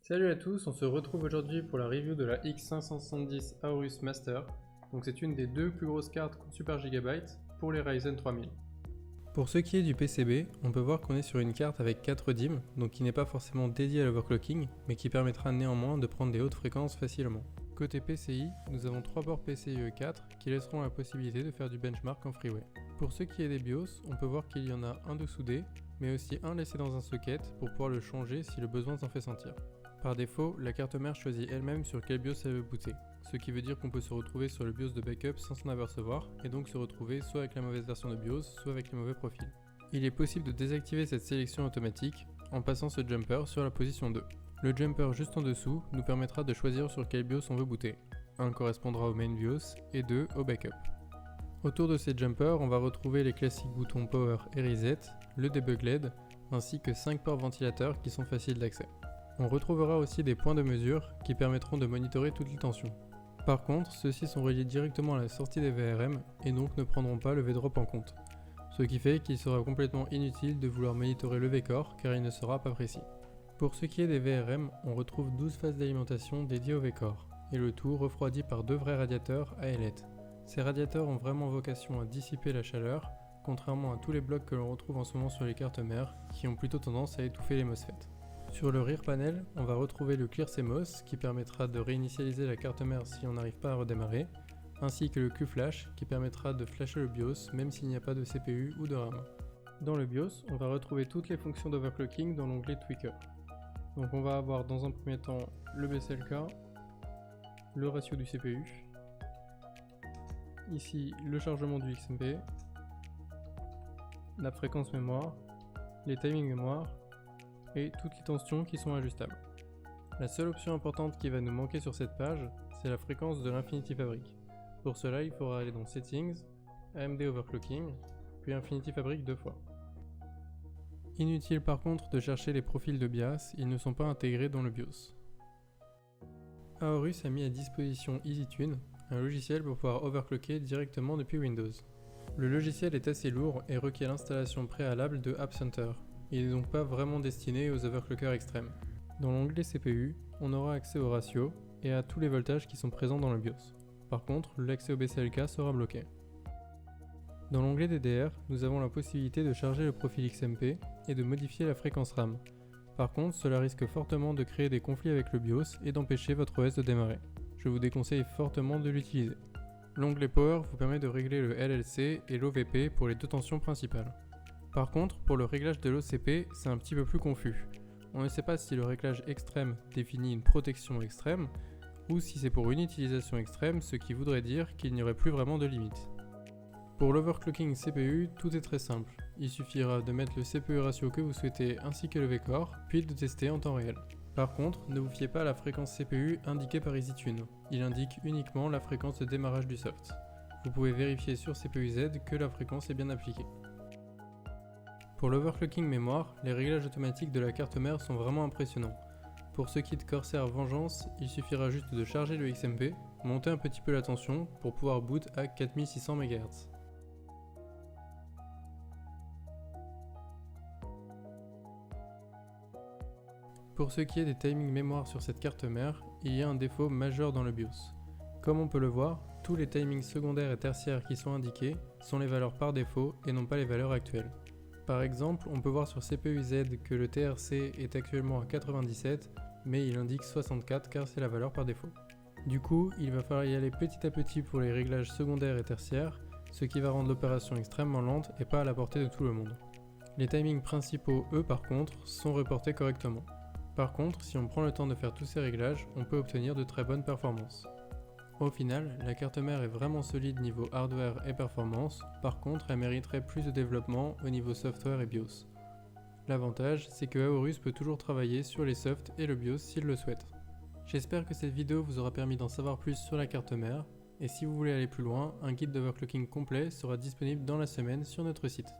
Salut à tous, on se retrouve aujourd'hui pour la review de la X570 Aorus Master. Donc c'est une des deux plus grosses cartes Super Gigabyte pour les Ryzen 3000. Pour ce qui est du PCB, on peut voir qu'on est sur une carte avec 4 DIMM, donc qui n'est pas forcément dédiée à l'overclocking, mais qui permettra néanmoins de prendre des hautes fréquences facilement. Côté PCI, nous avons 3 ports PCIe 4 qui laisseront la possibilité de faire du benchmark en freeway. Pour ce qui est des BIOS, on peut voir qu'il y en a un de soudé, mais aussi un laissé dans un socket pour pouvoir le changer si le besoin s'en fait sentir. Par défaut, la carte mère choisit elle-même sur quel BIOS elle veut booter, ce qui veut dire qu'on peut se retrouver sur le BIOS de backup sans s'en apercevoir, et donc se retrouver soit avec la mauvaise version de BIOS, soit avec les mauvais profils. Il est possible de désactiver cette sélection automatique en passant ce jumper sur la position 2. Le jumper juste en dessous nous permettra de choisir sur quel BIOS on veut booter. 1 correspondra au main BIOS et 2 au backup. Autour de ces jumpers, on va retrouver les classiques boutons Power et Reset, le debug LED, ainsi que 5 ports ventilateurs qui sont faciles d'accès. On retrouvera aussi des points de mesure qui permettront de monitorer toutes les tensions. Par contre, ceux-ci sont reliés directement à la sortie des VRM et donc ne prendront pas le V-drop en compte. Ce qui fait qu'il sera complètement inutile de vouloir monitorer le V-core car il ne sera pas précis. Pour ce qui est des VRM, on retrouve 12 phases d'alimentation dédiées au V-core, et le tout refroidi par 2 vrais radiateurs à ailettes. Ces radiateurs ont vraiment vocation à dissiper la chaleur, contrairement à tous les blocs que l'on retrouve en ce moment sur les cartes mères, qui ont plutôt tendance à étouffer les MOSFET. Sur le rear panel, on va retrouver le Clear CMOS qui permettra de réinitialiser la carte mère si on n'arrive pas à redémarrer, ainsi que le Q-Flash qui permettra de flasher le BIOS même s'il n'y a pas de CPU ou de RAM. Dans le BIOS, on va retrouver toutes les fonctions d'overclocking dans l'onglet Tweaker. Donc on va avoir dans un premier temps le BSLK, le ratio du CPU, ici le chargement du XMP, la fréquence mémoire, les timings mémoire, et toutes les tensions qui sont ajustables. La seule option importante qui va nous manquer sur cette page, c'est la fréquence de l'Infinity Fabric. Pour cela, il faudra aller dans Settings, AMD Overclocking, puis Infinity Fabric 2 fois. Inutile par contre de chercher les profils de BIAS, ils ne sont pas intégrés dans le BIOS. Aorus a mis à disposition EasyTune, un logiciel pour pouvoir overclocker directement depuis Windows. Le logiciel est assez lourd et requiert l'installation préalable de App Center. Il n'est donc pas vraiment destiné aux overclockers extrêmes. Dans l'onglet CPU, on aura accès au ratio et à tous les voltages qui sont présents dans le BIOS. Par contre, l'accès au BSLK sera bloqué. Dans l'onglet DDR, nous avons la possibilité de charger le profil XMP et de modifier la fréquence RAM. Par contre, cela risque fortement de créer des conflits avec le BIOS et d'empêcher votre OS de démarrer. Je vous déconseille fortement de l'utiliser. L'onglet Power vous permet de régler le LLC et l'OVP pour les deux tensions principales. Par contre, pour le réglage de l'OCP, c'est un petit peu plus confus. On ne sait pas si le réglage extrême définit une protection extrême, ou si c'est pour une utilisation extrême, ce qui voudrait dire qu'il n'y aurait plus vraiment de limite. Pour l'overclocking CPU, tout est très simple. Il suffira de mettre le CPU ratio que vous souhaitez ainsi que le V-core, puis de tester en temps réel. Par contre, ne vous fiez pas à la fréquence CPU indiquée par EasyTune. Il indique uniquement la fréquence de démarrage du soft. Vous pouvez vérifier sur CPU-Z que la fréquence est bien appliquée. Pour l'overclocking mémoire, les réglages automatiques de la carte mère sont vraiment impressionnants. Pour ce qui est de Corsair Vengeance, il suffira juste de charger le XMP, monter un petit peu la tension pour pouvoir boot à 4600 MHz. Pour ce qui est des timings mémoire sur cette carte mère, il y a un défaut majeur dans le BIOS. Comme on peut le voir, tous les timings secondaires et tertiaires qui sont indiqués sont les valeurs par défaut et non pas les valeurs actuelles. Par exemple, on peut voir sur CPU-Z que le TRC est actuellement à 97, mais il indique 64 car c'est la valeur par défaut. Du coup, il va falloir y aller petit à petit pour les réglages secondaires et tertiaires, ce qui va rendre l'opération extrêmement lente et pas à la portée de tout le monde. Les timings principaux, eux par contre, sont reportés correctement. Par contre, si on prend le temps de faire tous ces réglages, on peut obtenir de très bonnes performances. Au final, la carte mère est vraiment solide niveau hardware et performance, par contre elle mériterait plus de développement au niveau software et BIOS. L'avantage, c'est que Aorus peut toujours travailler sur les softs et le BIOS s'il le souhaite. J'espère que cette vidéo vous aura permis d'en savoir plus sur la carte mère, et si vous voulez aller plus loin, un guide d'overclocking complet sera disponible dans la semaine sur notre site.